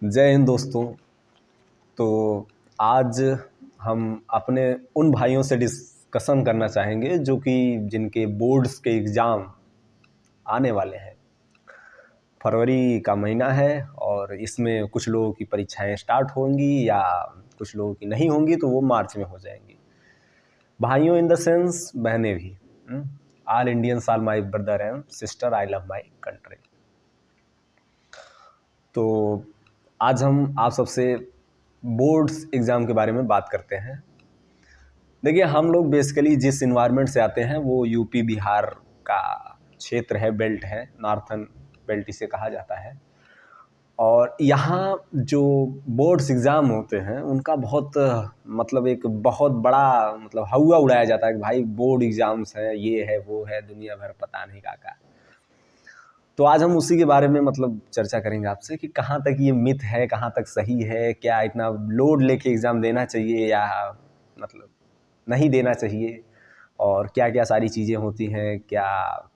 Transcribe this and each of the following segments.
जय हिंद दोस्तों। तो आज हम अपने उन भाइयों से डिस्कशन करना चाहेंगे जो कि जिनके बोर्ड्स के एग्ज़ाम आने वाले हैं। फरवरी का महीना है और इसमें कुछ लोगों की परीक्षाएं स्टार्ट होंगी या कुछ लोगों की नहीं होंगी, तो वो मार्च में हो जाएंगी। भाइयों इन द सेंस बहनें भी, all Indians are my brother and sister, I love my country. तो आज हम आप सबसे बोर्ड्स एग्ज़ाम के बारे में बात करते हैं। देखिए, हम लोग बेसिकली जिस इन्वायरमेंट से आते हैं वो यूपी बिहार का क्षेत्र है, बेल्ट है, नॉर्थन बेल्ट इसे कहा जाता है। और यहाँ जो बोर्ड्स एग्ज़ाम होते हैं उनका बहुत मतलब एक बहुत बड़ा मतलब हौवा उड़ाया जाता है कि भाई बोर्ड एग्ज़ाम्स हैं, ये है वो है, दुनिया भर पता नहीं का। तो आज हम उसी के बारे में मतलब चर्चा करेंगे आपसे कि कहाँ तक ये मिथ है, कहाँ तक सही है, क्या इतना लोड लेके एग्ज़ाम देना चाहिए या मतलब नहीं देना चाहिए, और क्या क्या सारी चीज़ें होती हैं, क्या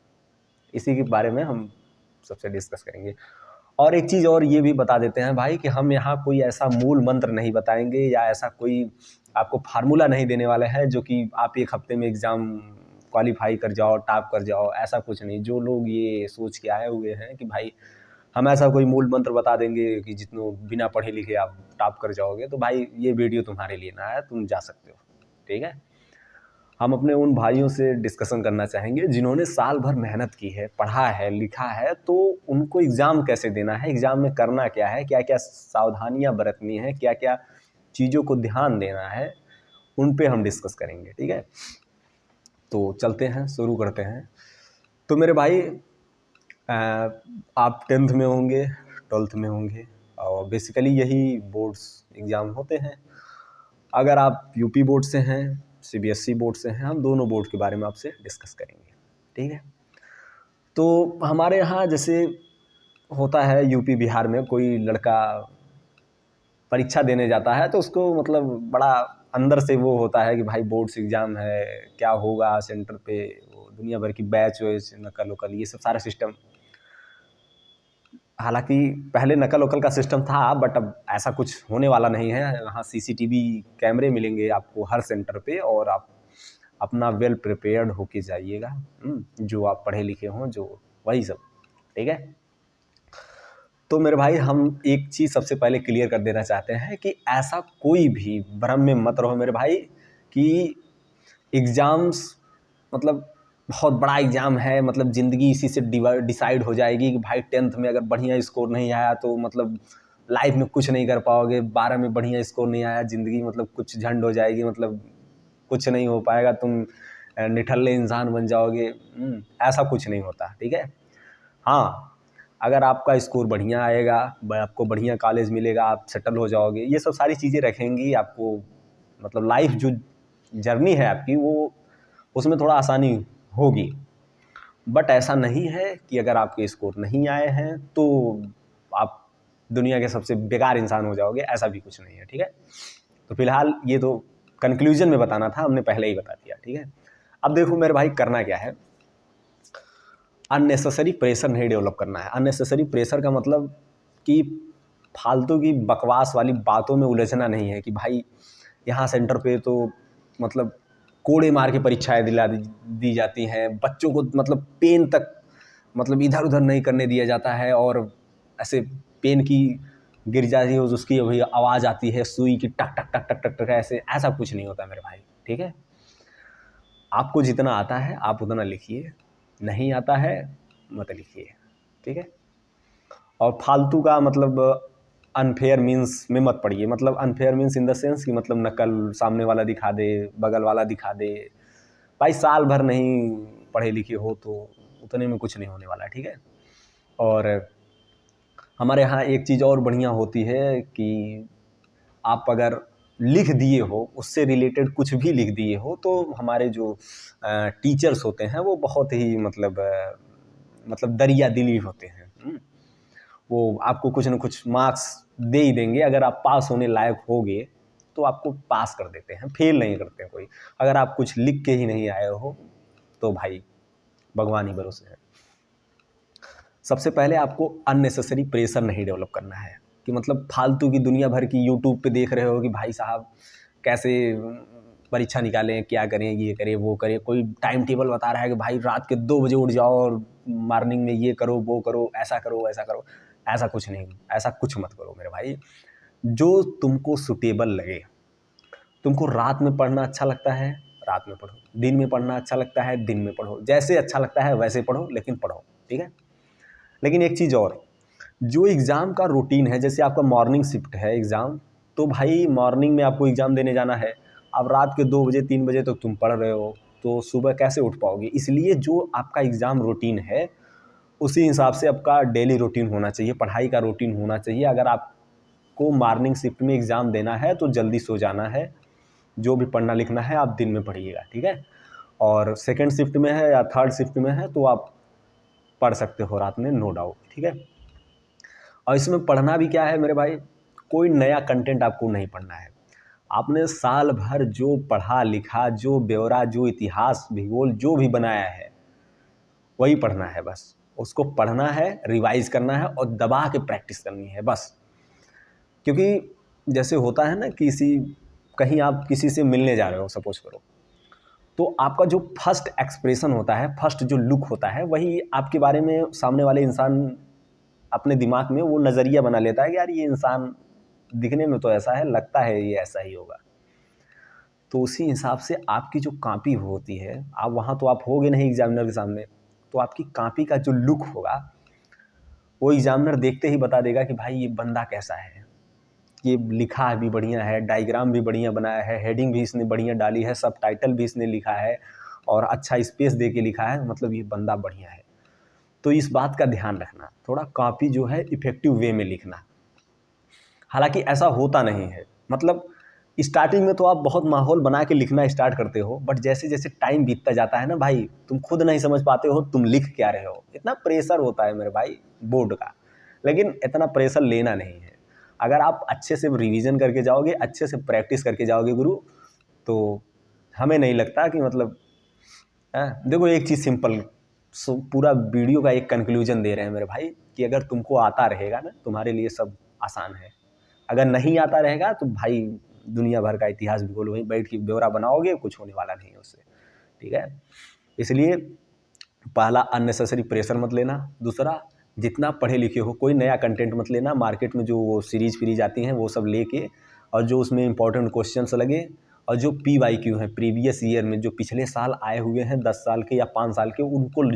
इसी के बारे में हम सबसे डिस्कस करेंगे। और एक चीज़ और ये भी बता देते हैं भाई कि हम यहाँ कोई ऐसा मूल मंत्र नहीं बताएंगे या ऐसा कोई आपको फार्मूला नहीं देने वाले हैं जो कि आप एक हफ्ते में एग्ज़ाम क्वालिफाई कर जाओ, टॉप कर जाओ, ऐसा कुछ नहीं। जो लोग ये सोच के आए हुए हैं कि भाई हम ऐसा कोई मूल मंत्र बता देंगे कि जितनों बिना पढ़े लिखे आप टॉप कर जाओगे, तो भाई ये वीडियो तुम्हारे लिए ना है, तुम जा सकते हो। ठीक है, हम अपने उन भाइयों से डिस्कशन करना चाहेंगे जिन्होंने साल भर मेहनत की है, पढ़ा है, लिखा है, तो उनको एग्ज़ाम कैसे देना है, एग्ज़ाम में करना क्या है, क्या क्या सावधानियां बरतनी है, क्या क्या चीज़ों को ध्यान देना है, उन पे हम डिस्कस करेंगे। ठीक है, तो चलते हैं, शुरू करते हैं। तो मेरे भाई, आप 10th में होंगे, 12th में होंगे, और बेसिकली यही बोर्ड्स एग्ज़ाम होते हैं। अगर आप यूपी बोर्ड से हैं, सीबीएसई बोर्ड से हैं, हम दोनों बोर्ड के बारे में आपसे डिस्कस करेंगे। ठीक है, तो हमारे यहाँ जैसे होता है यूपी बिहार में, कोई लड़का परीक्षा देने जाता है तो उसको मतलब बड़ा अंदर से वो होता है कि भाई बोर्ड्स एग्ज़ाम है, क्या होगा सेंटर पे, वो दुनिया भर की बैच वैच, नकल वकल, ये सब सारा सिस्टम। हालांकि पहले नकल वकल का सिस्टम था, बट अब ऐसा कुछ होने वाला नहीं है। यहाँ सीसीटीवी कैमरे मिलेंगे आपको हर सेंटर पे, और आप अपना वेल प्रिपेयर्ड होके जाइएगा, जो आप पढ़े लिखे हों, जो वही सब। ठीक है, तो मेरे भाई हम एक चीज़ सबसे पहले क्लियर कर देना चाहते हैं कि ऐसा कोई भी भ्रम में मत रहो मेरे भाई कि एग्ज़ाम्स मतलब बहुत बड़ा एग्ज़ाम है, मतलब ज़िंदगी इसी से डिसाइड हो जाएगी कि भाई 10th में अगर बढ़िया स्कोर नहीं आया तो मतलब लाइफ में कुछ नहीं कर पाओगे, 12 में बढ़िया स्कोर नहीं आया, ज़िंदगी मतलब कुछ झंड हो जाएगी, मतलब कुछ नहीं हो पाएगा, तुम निठल्ले इंसान बन जाओगे। ऐसा कुछ नहीं होता। ठीक है, हाँ, अगर आपका स्कोर बढ़िया आएगा, आपको बढ़िया कॉलेज मिलेगा, आप सेटल हो जाओगे, ये सब सारी चीज़ें रखेंगी आपको, मतलब लाइफ जो जर्नी है आपकी, वो उसमें थोड़ा आसानी होगी। बट ऐसा नहीं है कि अगर आपके स्कोर नहीं आए हैं तो आप दुनिया के सबसे बेकार इंसान हो जाओगे, ऐसा भी कुछ नहीं है। ठीक है, तो फिलहाल ये तो कंक्लूजन में बताना था, हमने पहले ही बता दिया। ठीक है, अब देखो मेरे भाई, करना क्या है, अननेसेसरी प्रेशर नहीं डेवलप करना है। अननेसेसरी प्रेशर का मतलब कि फालतू की बकवास वाली बातों में उलझना नहीं है कि भाई यहाँ सेंटर पे तो मतलब कोड़े मार के परीक्षाएं दी जाती हैं, बच्चों को मतलब पेन तक मतलब इधर उधर नहीं करने दिया जाता है, और ऐसे पेन की गिर जाती है उसकी वही आवाज़ आती है सुई की, टक टक टक टक टक टक, ऐसे ऐसा कुछ नहीं होता मेरे भाई। ठीक है, आपको जितना आता है आप उतना लिखिए, नहीं आता है मत लिखिए। ठीक है, और फालतू का मतलब अनफेयर मीन्स में मत पढ़िए। मतलब unfair means in the sense कि मतलब नकल सामने वाला दिखा दे, बगल वाला दिखा दे। भाई साल भर नहीं पढ़े लिखे हो तो उतने में कुछ नहीं होने वाला। ठीक है, और हमारे यहाँ एक चीज़ और बढ़िया होती है कि आप अगर लिख दिए हो, उससे रिलेटेड कुछ भी लिख दिए हो, तो हमारे जो टीचर्स होते हैं वो बहुत ही मतलब दरिया दिली होते हैं। वो आपको कुछ न कुछ मार्क्स दे ही देंगे। अगर आप पास होने लायक होगे तो आपको पास कर देते हैं, फेल नहीं करते कोई। अगर आप कुछ लिख के ही नहीं आए हो तो भाई भगवान ही भरोसे है। सबसे पहले आपको अननेसेसरी प्रेशर नहीं डेवलप करना है। कि मतलब फालतू की दुनिया भर की यूट्यूब पे देख रहे हो कि भाई साहब कैसे परीक्षा निकालें, क्या करें, ये करें वो करें, कोई टाइम टेबल बता रहा है कि भाई रात के 2 बजे उठ जाओ और मॉर्निंग में ये करो वो करो, ऐसा करो ऐसा करो। ऐसा कुछ नहीं, ऐसा कुछ मत करो मेरे भाई। जो तुमको सुटेबल लगे, तुमको रात में पढ़ना अच्छा लगता है रात में पढ़ो, दिन में पढ़ना अच्छा लगता है दिन में पढ़ो, जैसे अच्छा लगता है वैसे पढ़ो, लेकिन पढ़ो, ठीक है। लेकिन एक चीज़ और, जो एग्ज़ाम का रूटीन है, जैसे आपका मॉर्निंग शिफ्ट है एग्ज़ाम, तो भाई मॉर्निंग में आपको एग्ज़ाम देने जाना है, अब रात के 2 बजे 3 बजे तक तुम पढ़ रहे हो, तो सुबह कैसे उठ पाओगे? इसलिए जो आपका एग्ज़ाम रूटीन है, उसी हिसाब से आपका डेली रूटीन होना चाहिए, पढ़ाई का रूटीन होना चाहिए। अगर आपको मॉर्निंग शिफ्ट में एग्ज़ाम देना है तो जल्दी सो जाना है, जो भी पढ़ना लिखना है आप दिन में पढ़िएगा, ठीक है। और सेकंड शिफ्ट में है या थर्ड शिफ्ट में है तो आप पढ़ सकते हो रात में, नो डाउट, ठीक है। और इसमें पढ़ना भी क्या है मेरे भाई, कोई नया कंटेंट आपको नहीं पढ़ना है। आपने साल भर जो पढ़ा लिखा, जो ब्यौरा, जो इतिहास भूगोल जो भी बनाया है, वही पढ़ना है बस। उसको पढ़ना है, रिवाइज करना है और दबा के प्रैक्टिस करनी है बस। क्योंकि जैसे होता है ना, कहीं आप किसी से मिलने जा रहे हो सपोज करो, तो आपका जो फर्स्ट एक्सप्रेशन होता है, फर्स्ट जो लुक होता है, वही आपके बारे में सामने वाले इंसान अपने दिमाग में वो नज़रिया बना लेता है कि यार ये इंसान दिखने में तो ऐसा है, लगता है ये ऐसा ही होगा। तो उसी हिसाब से आपकी जो कॉपी होती है, आप वहाँ तो आप होगे नहीं एग्जामिनर के सामने, तो आपकी कॉपी का जो लुक होगा वो एग्जामिनर देखते ही बता देगा कि भाई ये बंदा कैसा है। ये लिखा भी बढ़िया है, डायग्राम भी बढ़िया बनाया है, हेडिंग भी इसने बढ़िया डाली है, सब टाइटल भी इसने लिखा है और अच्छा स्पेस दे के लिखा है, मतलब ये बंदा बढ़िया है। तो इस बात का ध्यान रखना, थोड़ा कॉपी जो है इफेक्टिव वे में लिखना। हालांकि ऐसा होता नहीं है, मतलब स्टार्टिंग में तो आप बहुत माहौल बना के लिखना स्टार्ट करते हो, बट जैसे जैसे टाइम बीतता जाता है ना भाई, तुम खुद नहीं समझ पाते हो तुम लिख क्या रहे हो। इतना प्रेशर होता है मेरे भाई बोर्ड का, लेकिन इतना प्रेशर लेना नहीं है। अगर आप अच्छे से रिवीजन करके जाओगे, अच्छे से प्रैक्टिस करके जाओगे गुरु, तो हमें नहीं लगता कि मतलब देखो एक चीज़ सिंपल, पूरा वीडियो का एक कंक्लूजन दे रहे हैं मेरे भाई कि अगर तुमको आता रहेगा ना, तुम्हारे लिए सब आसान है। अगर नहीं आता रहेगा तो भाई दुनिया भर का इतिहास भूगोल वहीं बैठ के ब्यौरा बनाओगे, कुछ होने वाला नहीं है उससे, ठीक है। इसलिए पहला, अननेसेसरी प्रेशर मत लेना। दूसरा, जितना पढ़े लिखे हो कोई नया कंटेंट मत लेना। मार्केट में जो वो सीरीज आती हैं वो सब लेके, और जो उसमें इंपॉर्टेंट क्वेश्चंस लगे, और जो PYQ हैं प्रीवियस ईयर में जो पिछले साल आए हुए हैं 10 साल के या 5 साल के, उनको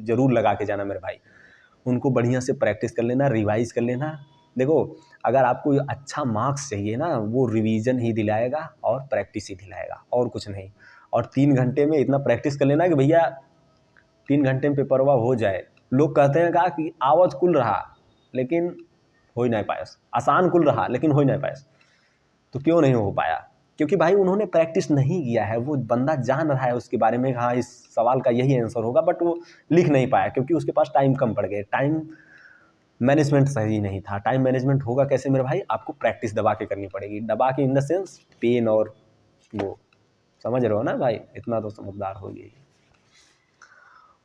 जरूर लगा के जाना मेरे भाई। उनको बढ़िया से प्रैक्टिस कर लेना, रिवाइज कर लेना। देखो, अगर आपको अच्छा मार्क्स चाहिए ना, वो रिवीजन ही दिलाएगा और प्रैक्टिस ही दिलाएगा, और कुछ नहीं। और 3 घंटे में इतना प्रैक्टिस कर लेना कि भैया 3 घंटे में पेपरवा हो जाए। लोग कहते हैं कहा कि आवत कुल रहा लेकिन हो ही नहीं पाया, आसान कुल रहा लेकिन हो ही नहीं पाया। तो क्यों नहीं हो पाया? क्योंकि भाई उन्होंने प्रैक्टिस नहीं किया है। वो बंदा जान रहा है उसके बारे में, हाँ इस सवाल का यही आंसर होगा, बट वो लिख नहीं पाया क्योंकि उसके पास टाइम कम पड़ गए, टाइम मैनेजमेंट सही नहीं था। टाइम मैनेजमेंट होगा कैसे मेरे भाई? आपको प्रैक्टिस दबा के करनी पड़ेगी, दबा के इन द सेंस पेन, और वो समझ रहे हो ना भाई, इतना तो समझदार हो गई।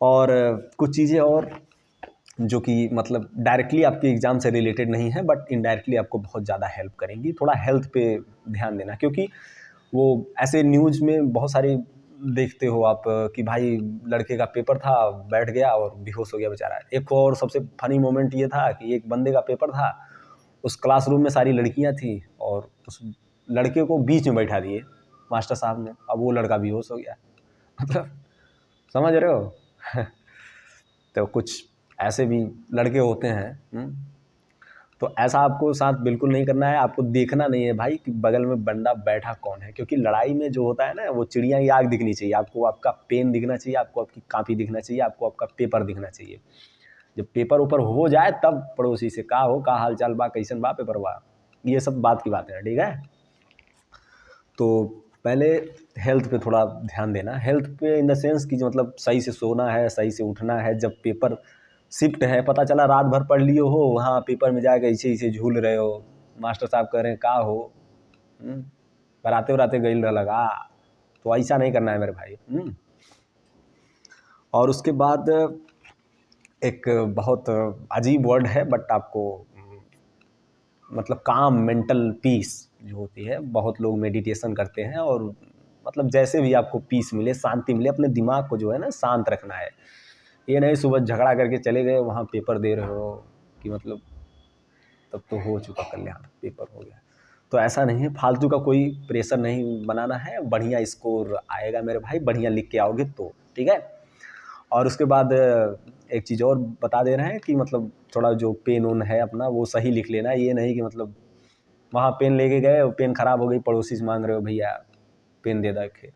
और कुछ चीज़ें और जो कि मतलब डायरेक्टली आपके एग्ज़ाम से रिलेटेड नहीं है, बट इनडायरेक्टली आपको बहुत ज़्यादा हेल्प करेंगी। थोड़ा हेल्थ पे ध्यान देना, क्योंकि वो ऐसे न्यूज़ में बहुत सारी देखते हो आप कि भाई लड़के का पेपर था, बैठ गया और बेहोश हो गया बेचारा। एक और सबसे फनी मोमेंट ये था कि एक बंदे का पेपर था, उस क्लासरूम में सारी लड़कियां थी और उस लड़के को बीच में बैठा दिए मास्टर साहब ने, अब वो लड़का बेहोश हो गया। मतलब समझ रहे हो? तो कुछ ऐसे भी लड़के होते हैं। तो ऐसा आपको साथ बिल्कुल नहीं करना है। आपको देखना नहीं है भाई कि बगल में बंदा बैठा कौन है, क्योंकि लड़ाई में जो होता है ना, वो चिड़िया की आग दिखनी चाहिए आपको, आपका पेन दिखना चाहिए आपको, आपकी कॉपी दिखना चाहिए आपको, आपका पेपर दिखना चाहिए। जब पेपर ऊपर हो जाए तब पड़ोसी से का हाल चाल बा, कैसन बा पेपर बा, ये सब बात की बातें हैं, ठीक है। तो पहले हेल्थ पे थोड़ा ध्यान देना। हेल्थ पे इन द सेंस कि जो मतलब सही से सोना है, सही से उठना है। जब पेपर शिफ्ट है, पता चला रात भर पढ़ लिए हो, वहाँ पेपर में जाकर ऐसे ऐसे झूल रहे हो, मास्टर साहब कह रहे हैं का हो, बराते बराते गई लगा, तो ऐसा नहीं करना है मेरे भाई। और उसके बाद एक बहुत अजीब वर्ड है, बट आपको मतलब काम, मेंटल पीस जो होती है, बहुत लोग मेडिटेशन करते हैं और मतलब जैसे भी आपको पीस मिले, शांति मिले, अपने दिमाग को जो है ना शांत रखना है। ये नहीं सुबह झगड़ा करके चले गए वहाँ पेपर दे रहे हो कि मतलब तब तो हो चुका कल्याण, पेपर हो गया। तो ऐसा नहीं है, फालतू का कोई प्रेशर नहीं बनाना है, बढ़िया स्कोर आएगा मेरे भाई, बढ़िया लिख के आओगे तो ठीक है। और उसके बाद एक चीज़ और बता दे रहे हैं कि मतलब थोड़ा जो पेन ओन है अपना वो सही लिख लेना। ये नहीं कि मतलब वहाँ पेन लेके गए, पेन ख़राब हो गई, पड़ोसी से मांग रहे हो भैया पेन दे दे,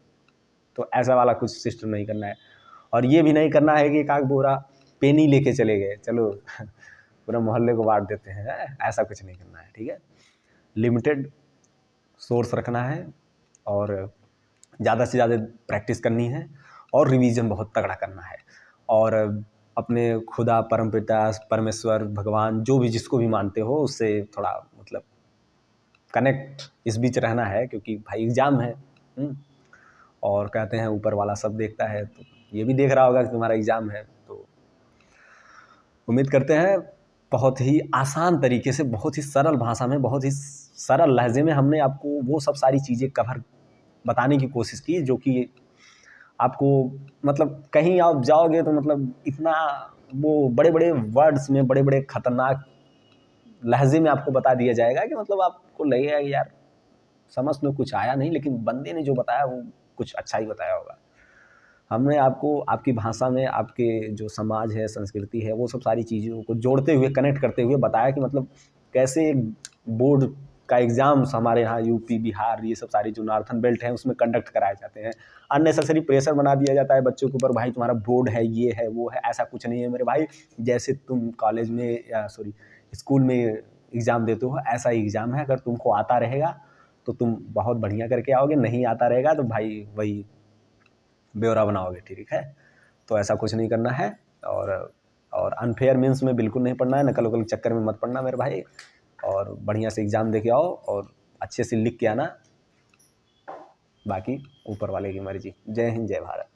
तो ऐसा वाला कुछ सिस्टम नहीं करना है। और ये भी नहीं करना है कि एक आध बोरा पेन ही लेके चले गए, चलो पूरा मोहल्ले को बांट देते हैं, ऐसा कुछ नहीं करना है, ठीक है। लिमिटेड सोर्स रखना है और ज़्यादा से ज़्यादा प्रैक्टिस करनी है और रिवीजन बहुत तगड़ा करना है। और अपने खुदा, परमपिता, परमेश्वर, भगवान, जो भी जिसको भी मानते हो उससे थोड़ा मतलब कनेक्ट इस बीच रहना है, क्योंकि भाई एग्ज़ाम है। और कहते हैं ऊपर वाला सब देखता है, तो ये भी देख रहा होगा कि तुम्हारा एग्ज़ाम है। तो उम्मीद करते हैं बहुत ही आसान तरीके से, बहुत ही सरल भाषा में, बहुत ही सरल लहजे में हमने आपको वो सब सारी चीज़ें कवर बताने की कोशिश की जो कि आपको मतलब कहीं आप जाओगे तो मतलब इतना वो बड़े बड़े वर्ड्स में, बड़े बड़े खतरनाक लहजे में आपको बता दिया जाएगा कि मतलब आपको लगेगा कि यार समझ में कुछ आया नहीं, लेकिन बंदे ने जो बताया वो कुछ अच्छा ही बताया होगा। हमने आपको आपकी भाषा में आपके जो समाज है, संस्कृति है, वो सब सारी चीज़ों को जोड़ते हुए, कनेक्ट करते हुए बताया कि मतलब कैसे बोर्ड का एग्ज़ाम्स हमारे यहाँ यूपी, बिहार, ये सब सारी जो नॉर्थन बेल्ट है उसमें कंडक्ट कराए जाते हैं। अननेसेसरी प्रेशर बना दिया जाता है बच्चों के ऊपर, भाई तुम्हारा बोर्ड है, ये है, वो है। ऐसा कुछ नहीं है मेरे भाई। जैसे तुम कॉलेज में या सॉरी स्कूल में एग्ज़ाम देते हो, ऐसा ही एग्ज़ाम है। अगर तुमको आता रहेगा तो तुम बहुत बढ़िया करके आओगे, नहीं आता रहेगा तो भाई वही ब्यौरा बनाओगे, ठीक है। तो ऐसा कुछ नहीं करना है। और अनफेयर मीन्स में बिल्कुल नहीं पढ़ना है, नकल वकल के चक्कर में मत पढ़ना मेरे भाई। और बढ़िया से एग्ज़ाम दे के आओ और अच्छे से लिख के आना, बाकी ऊपर वाले की मर्जी। जय हिंद, जय भारत।